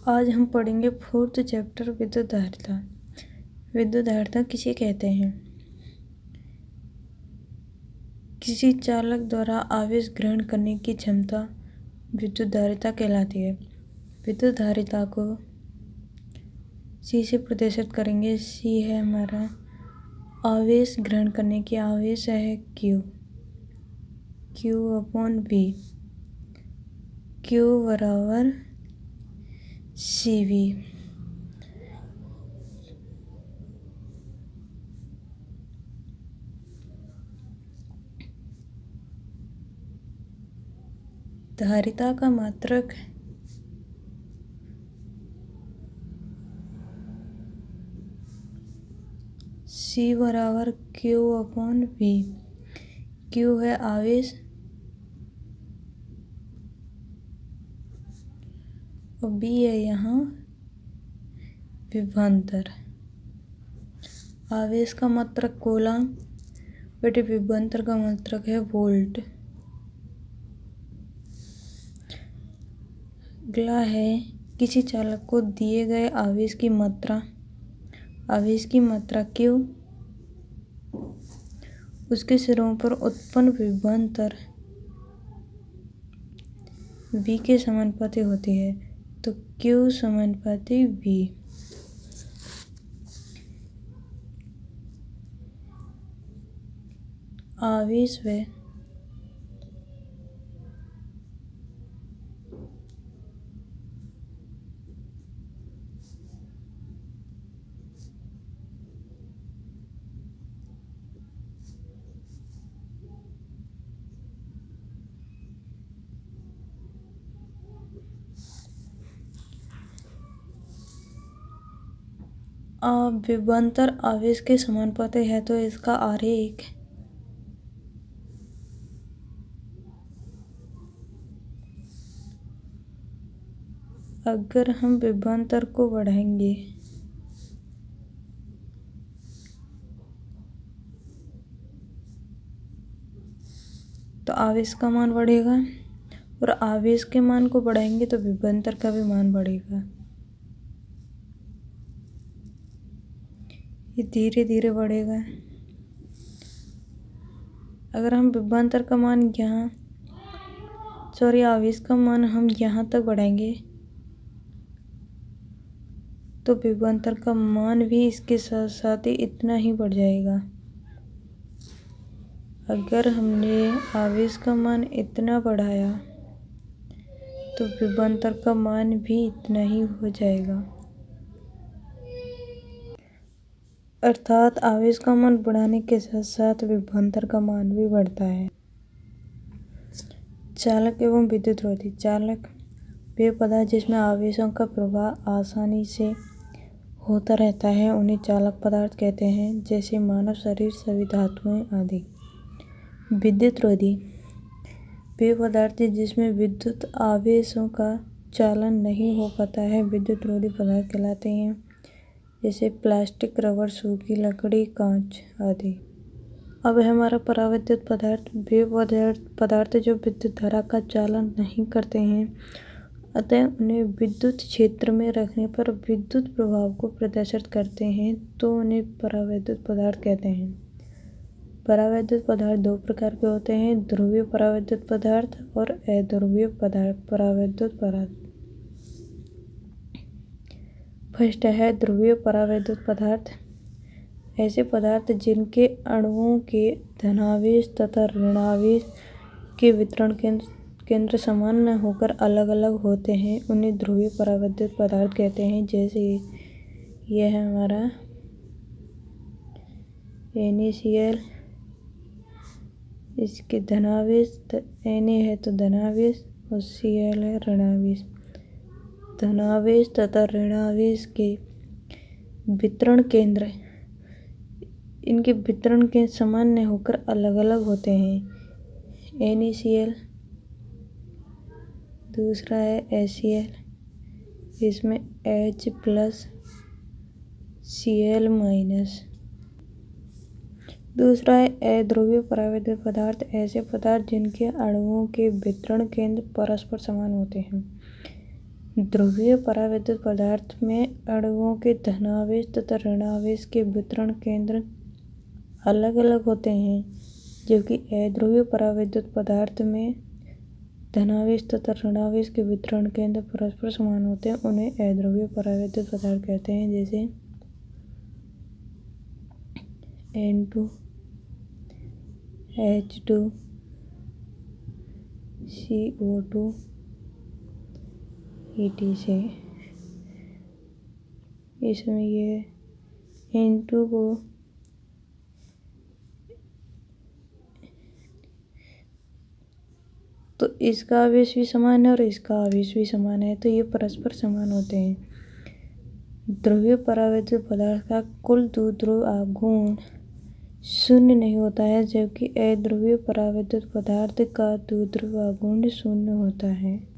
आज हम पढ़ेंगे 4th चैप्टर विद्युत धारिता। विद्युत धारिता किसे कहते हैं? किसी चालक द्वारा आवेश ग्रहण करने की क्षमता विद्युत धारिता कहलाती है। विद्युत धारिता को C से प्रदर्शित करेंगे। C है हमारा आवेश ग्रहण करने की, आवेश है Q/V, Q बराबर CV। धारिता का मात्रक C बराबर Q/V। Q है आवेश और V है यहाँ विभवांतर। आवेश का मात्रक कूलम बटे विभवांतर का मात्रक है वोल्ट। अगला है किसी चालक को दिए गए आवेश की मात्रा Q, उसके सिरों पर उत्पन्न विभवांतर V के समानुपाती होती है, तो Q समानुपाती V। आवेश व विभवांतर आवेश के समानुपाती है, तो इसका आरेख अगर हम विभवांतर को बढ़ाएंगे तो आवेश का मान बढ़ेगा, और आवेश के मान को बढ़ाएंगे तो विभवांतर का भी मान बढ़ेगा। ये धीरे धीरे बढ़ेगा। अगर हम विभवांतर का मान आवेश का मान हम यहाँ तक बढ़ाएंगे तो विभवांतर का मान भी इसके साथ साथ ही इतना ही बढ़ जाएगा। अगर हमने आवेश का मान इतना बढ़ाया तो विभवांतर का मान भी इतना ही हो जाएगा। अर्थात आवेश का मान बढ़ाने के साथ साथ विभवांतर का मान भी बढ़ता है। चालक एवं विद्युतरोधी। चालक वे पदार्थ जिसमें आवेशों का प्रवाह आसानी से होता रहता है, उन्हें चालक पदार्थ कहते हैं, जैसे मानव शरीर, सभी धातुएं आदि। विद्युतरोधी वे पदार्थ जिसमें विद्युत आवेशों का चालन नहीं हो पाता है, विद्युतरोधी पदार्थ कहलाते हैं, जैसे प्लास्टिक, रबर, सूखी लकड़ी, कांच आदि। अब है हमारा परावैद्युत पदार्थ। वे पदार्थ जो विद्युत धारा का चालन नहीं करते हैं, अतः उन्हें विद्युत क्षेत्र में रखने पर विद्युत प्रभाव को प्रदर्शित करते हैं, तो उन्हें परावैद्युत पदार्थ कहते हैं। परावैद्युत पदार्थ दो प्रकार के होते हैं, ध्रुवीय परावैद्युत पदार्थ और अध्रुवीय परावैद्युत पदार्थ। फर्स्ट है ध्रुवीय परावैद्युत पदार्थ। ऐसे पदार्थ जिनके अणुओं के धनावेश तथा ऋणावेश के वितरण केंद्र समान न होकर अलग अलग होते हैं, उन्हें ध्रुवीय परावैद्युत पदार्थ कहते हैं। जैसे यह है हमारा NaCl, इसके धनावेश Na है तो धनावेश और Cl है ऋणावेश। धनावेश तथा ऋणावेश के वितरण केंद्र इनके वितरण के समान न होकर अलग अलग होते हैं। NaCl, दूसरा है HCl, इसमें H प्लस Cl माइनस। दूसरा है अध्रुवीय परावैद्युत पदार्थ। ऐसे पदार्थ जिनके अणुओं के वितरण केंद्र परस्पर समान होते हैं, ध्रुवीय परावैद्युत पदार्थ में अणुओं के धनावेश तथा ऋणावेश के वितरण केंद्र अलग अलग होते हैं, जबकि अध्रुवीय परावैद्युत पदार्थ में धनावेश तथा ऋणावेश के वितरण केंद्र परस्पर समान होते हैं। उन्हें अध्रुवीय परावैद्युत पदार्थ कहते हैं, जैसे N2 H2 CO2 ETC। इसमें ये N2 को तो इसका आवेश भी समान है और इसका आवेश भी समान है, तो ये परस्पर समान होते हैं। ध्रुवीय परावैद्युत पदार्थ का कुल द्विध्रुव आघूर्ण शून्य नहीं होता है, जबकि अध्रुवीय परावैद्युत पदार्थ का द्विध्रुव आघूर्ण शून्य होता है।